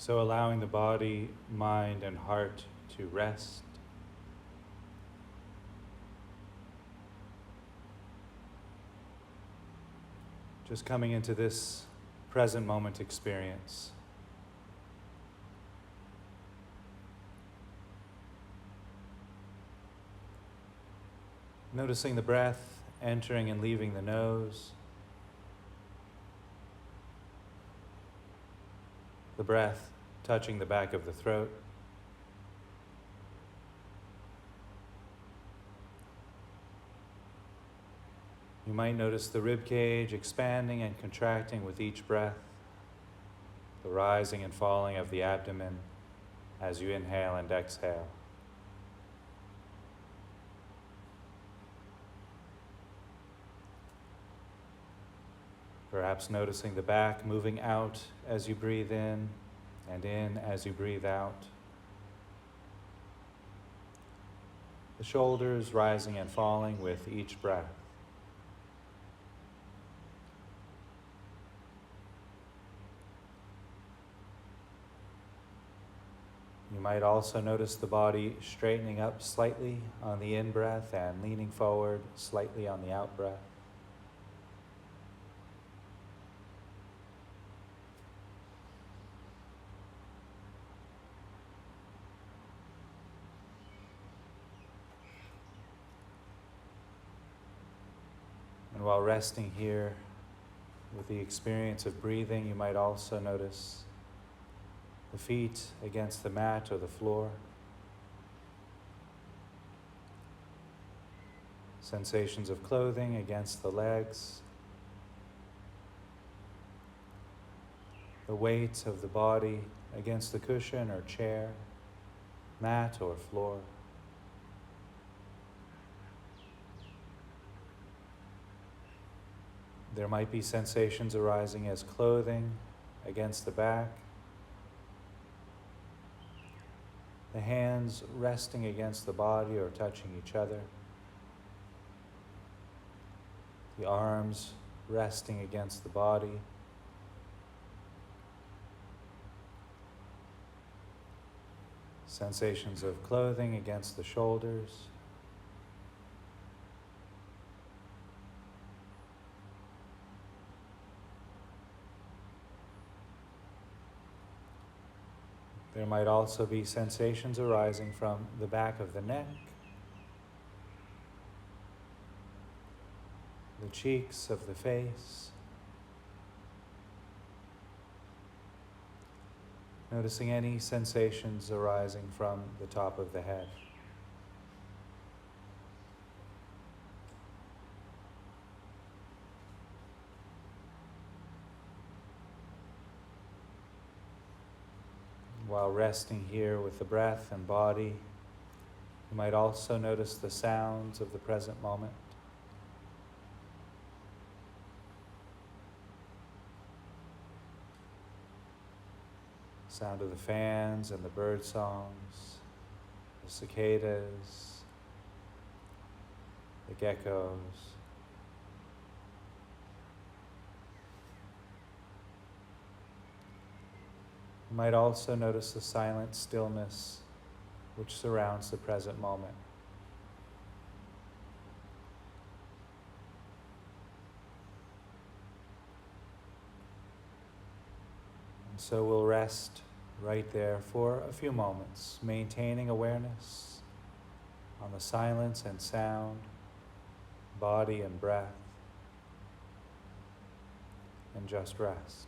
So allowing the body, mind, and heart to rest. Just coming into this present moment experience. Noticing the breath entering and leaving the nose. The breath touching the back of the throat. You might notice the rib cage expanding and contracting with each breath, the rising and falling of the abdomen as you inhale and exhale. Perhaps noticing the back moving out as you breathe in and in as you breathe out. The shoulders rising and falling with each breath. You might also notice the body straightening up slightly on the in-breath and leaning forward slightly on the out-breath. And while resting here with the experience of breathing, you might also notice the feet against the mat or the floor. Sensations of clothing against the legs. The weight of the body against the cushion or chair, mat or floor. There might be sensations arising as clothing against the back, the hands resting against the body or touching each other, the arms resting against the body, sensations of clothing against the shoulders, there might also be sensations arising from the back of the neck, the cheeks of the face, noticing any sensations arising from the top of the head. While resting here with the breath and body, you might also notice the sounds of the present moment. Sound of the fans and the bird songs, the cicadas, the geckos. You might also notice the silent stillness which surrounds the present moment. And so we'll rest right there for a few moments, maintaining awareness on the silence and sound, body and breath, and just rest.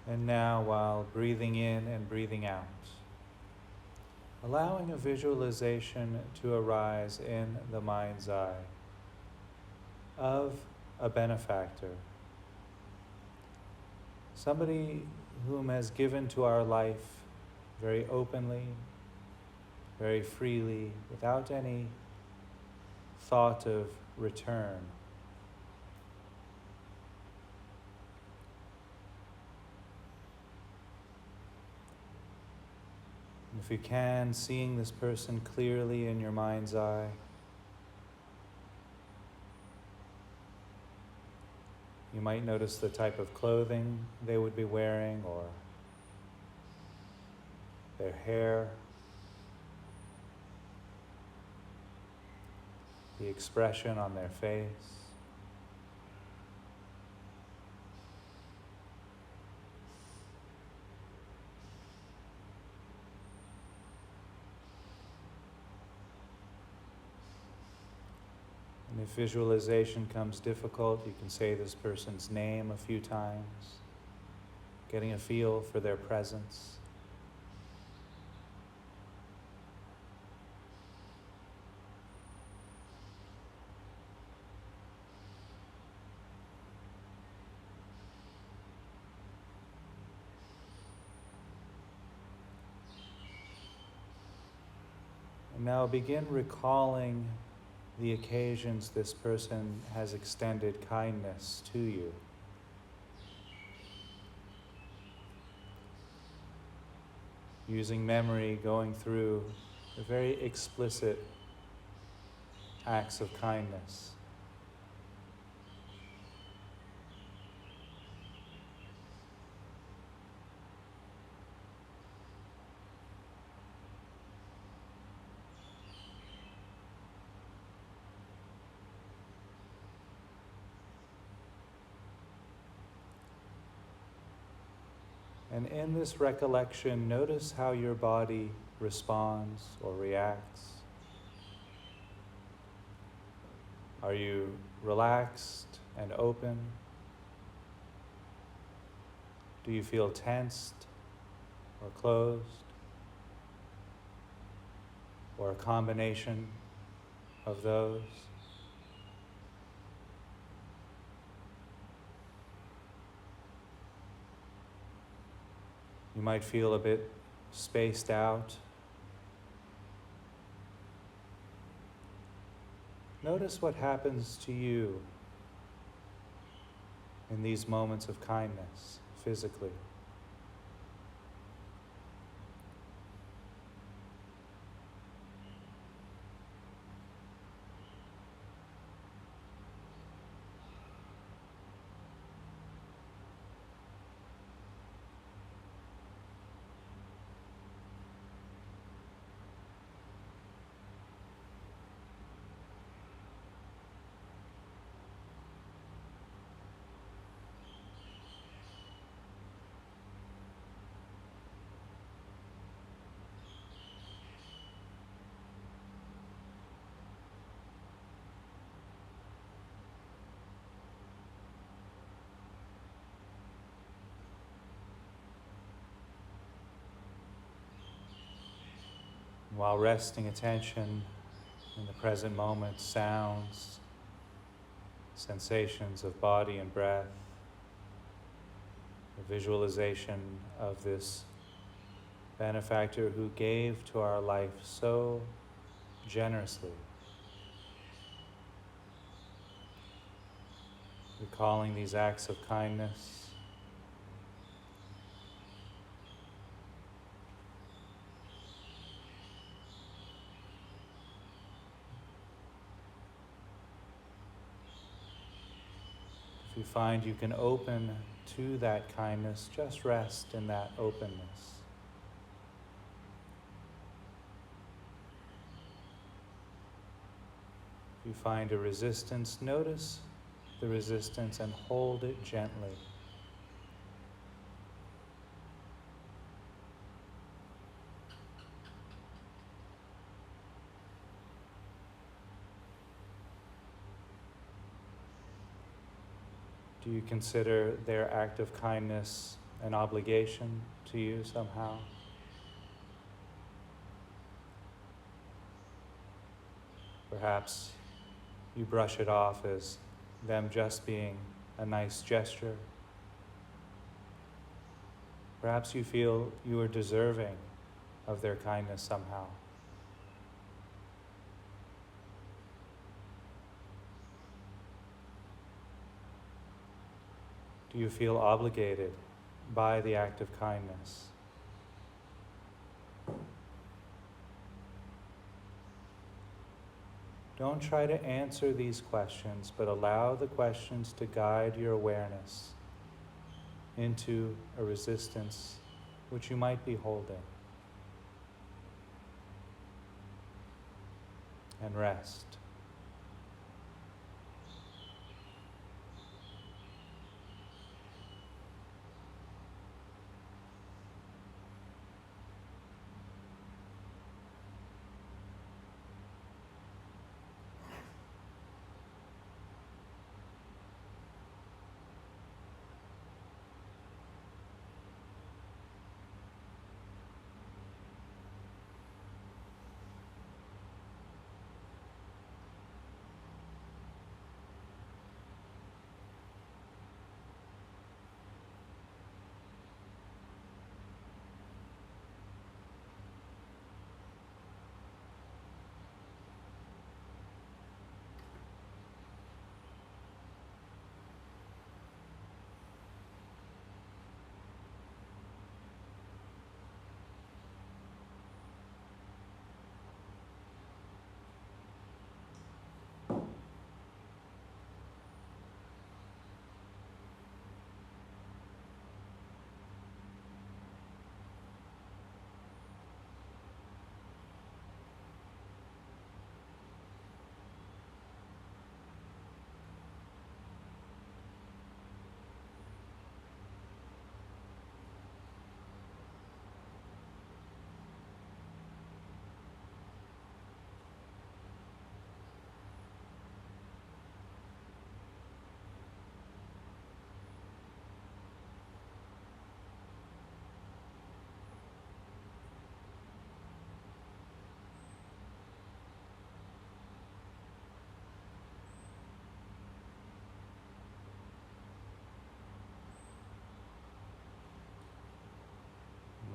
And now, while breathing in and breathing out, allowing a visualization to arise in the mind's eye of a benefactor, somebody whom has given to our life very openly, very freely, without any thought of return. If you can, seeing this person clearly in your mind's eye, you might notice the type of clothing they would be wearing or their hair, the expression on their face. And if visualization comes difficult, you can say this person's name a few times, getting a feel for their presence. And now begin recalling the occasions this person has extended kindness to you. Using memory, going through the very explicit acts of kindness. And in this recollection, notice how your body responds or reacts. Are you relaxed and open? Do you feel tensed or closed? Or a combination of those? You might feel a bit spaced out. Notice what happens to you in these moments of kindness, physically. While resting attention in the present moment, sounds, sensations of body and breath, the visualization of this benefactor who gave to our life so generously. Recalling these acts of kindness. If you find you can open to that kindness, just rest in that openness. If you find a resistance, notice the resistance and hold it gently. Do you consider their act of kindness an obligation to you somehow. Perhaps you brush it off as them just being a nice gesture. Perhaps you feel you are deserving of their kindness somehow. Do you feel obligated by the act of kindness? Don't try to answer these questions, but allow the questions to guide your awareness into a resistance which you might be holding. And rest.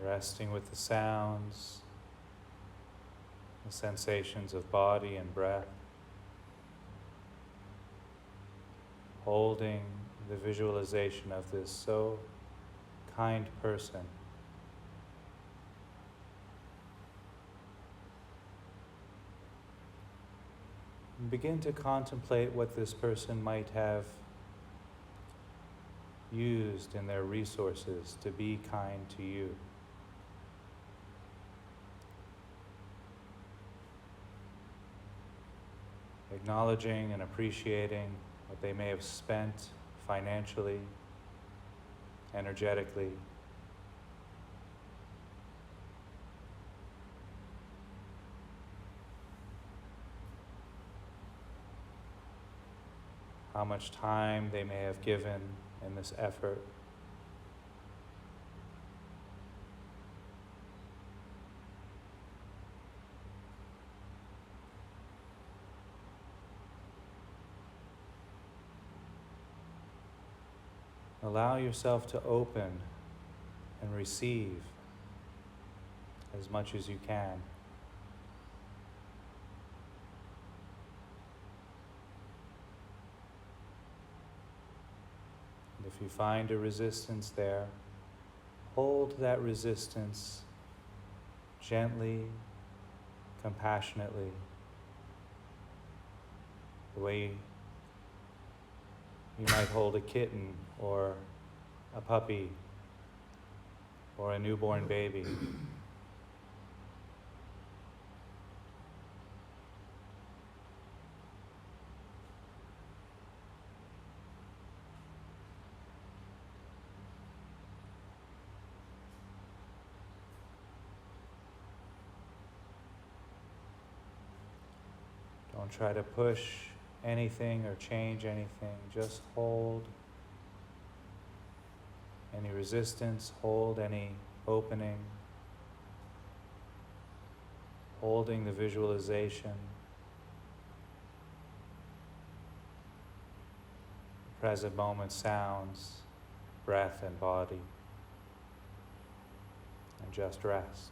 Resting with the sounds, the sensations of body and breath, holding the visualization of this so kind person. And begin to contemplate what this person might have used in their resources to be kind to you. Acknowledging and appreciating what they may have spent financially, energetically. How much time they may have given in this effort. Allow yourself to open and receive as much as you can. And if you find a resistance there, hold that resistance gently, compassionately, the way you might hold a kitten or a puppy or a newborn baby. Don't try to push anything or change anything. Just hold any resistance, hold any opening, holding the visualization, present moment sounds, breath and body, and just rest.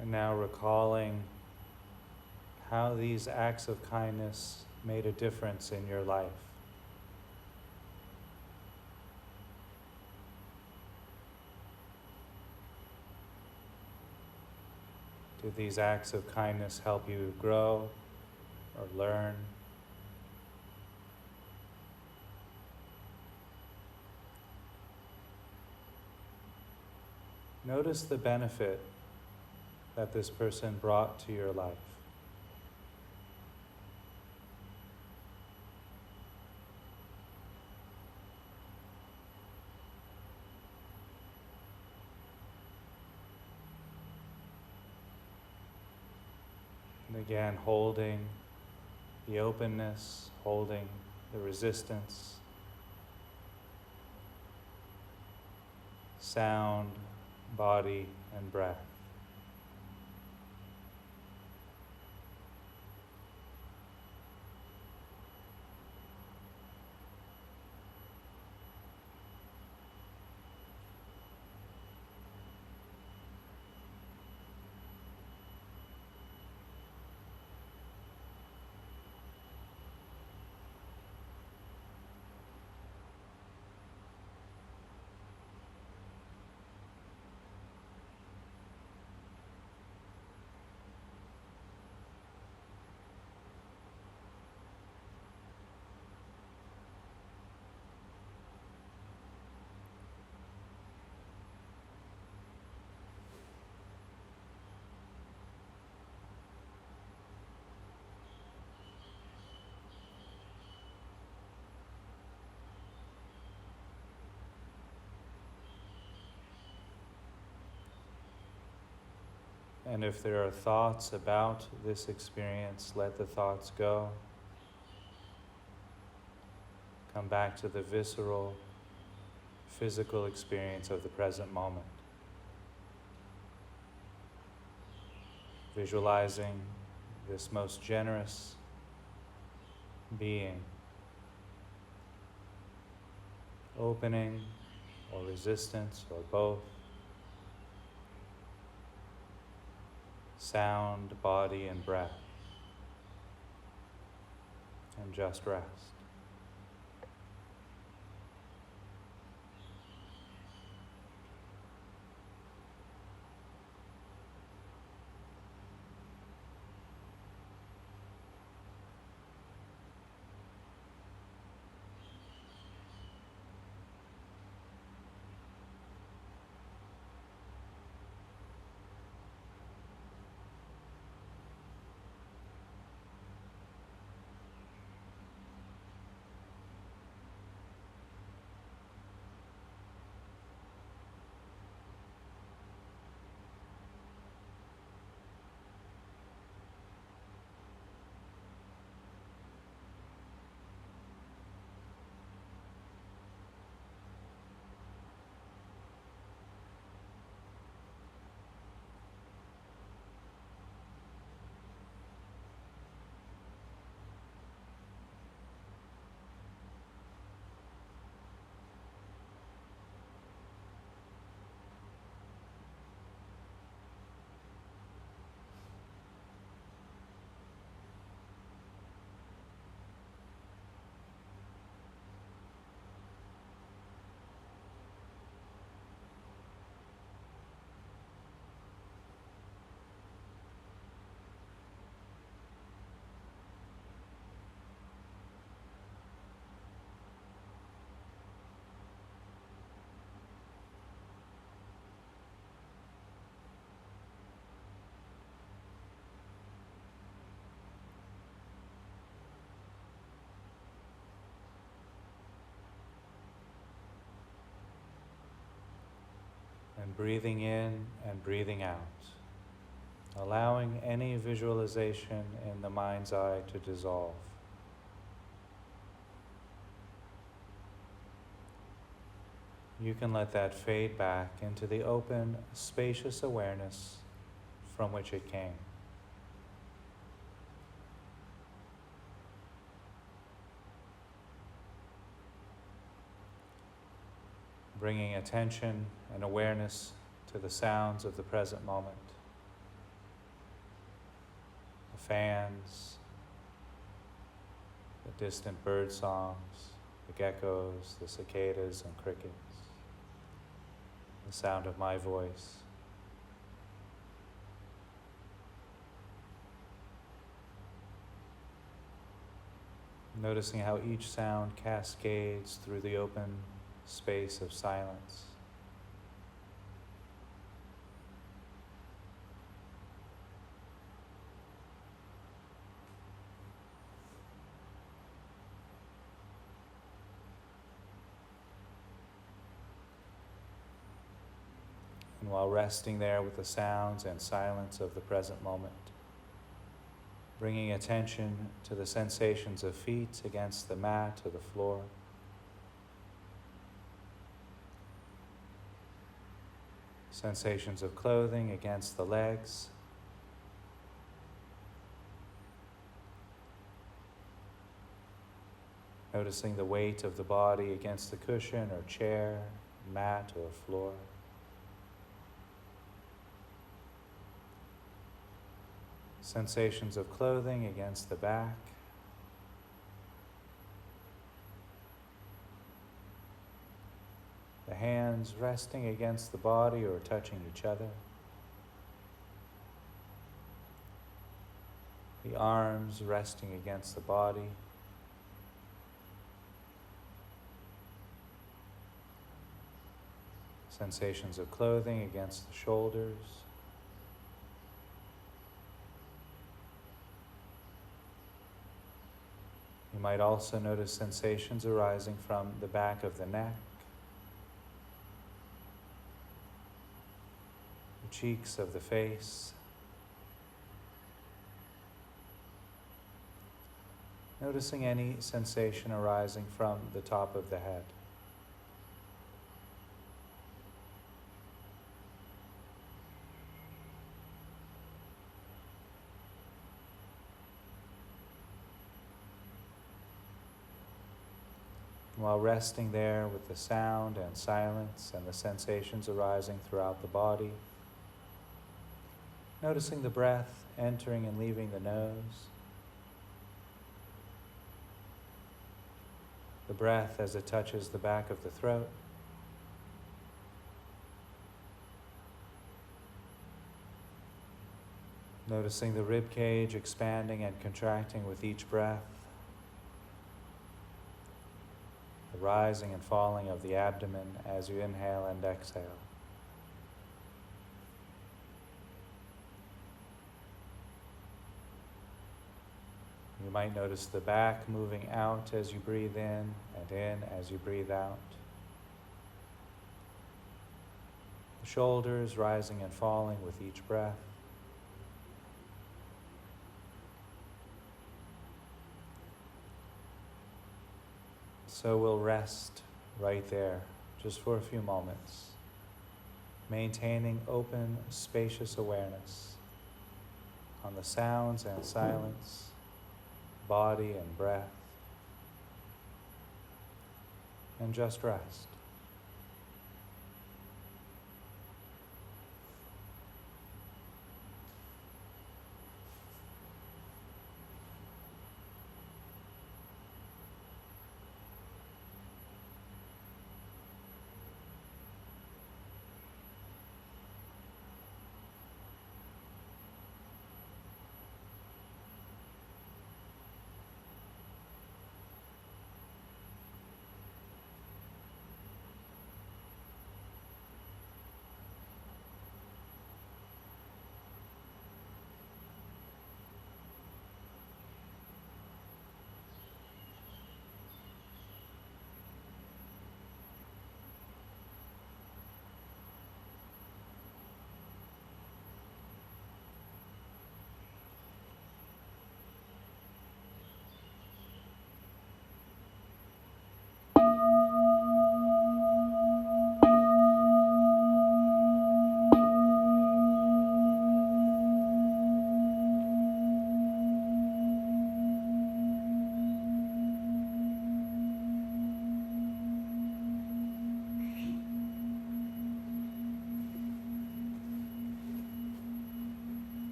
And now recalling how these acts of kindness made a difference in your life. Did these acts of kindness help you grow or learn? Notice the benefit that this person brought to your life. And again, holding the openness, holding the resistance, sound, body, and breath. And if there are thoughts about this experience, let the thoughts go. Come back to the visceral, physical experience of the present moment. Visualizing this most generous being, opening or resistance or both, sound, body, and breath, and just rest. breathing in and breathing out, allowing any visualization in the mind's eye to dissolve. You can let that fade back into the open, spacious awareness from which it came. Bringing attention and awareness to the sounds of the present moment. The fans, the distant bird songs, the geckos, the cicadas and crickets, the sound of my voice. Noticing how each sound cascades through the open space of silence. And while resting there with the sounds and silence of the present moment, bringing attention to the sensations of feet against the mat or the floor, sensations of clothing against the legs, noticing the weight of the body against the cushion or chair, mat or floor. Sensations of clothing against the back. The hands resting against the body or touching each other. The arms resting against the body. Sensations of clothing against the shoulders. You might also notice sensations arising from the back of the neck, the cheeks of the face. Noticing any sensation arising from the top of the head. While resting there with the sound and silence and the sensations arising throughout the body, noticing the breath entering and leaving the nose, the breath as it touches the back of the throat, noticing the rib cage expanding and contracting with each breath, the rising and falling of the abdomen as you inhale and exhale. You might notice the back moving out as you breathe in and in as you breathe out. The shoulders rising and falling with each breath. So we'll rest right there, just for a few moments, maintaining open, spacious awareness on the sounds and silence, body and breath, and just rest.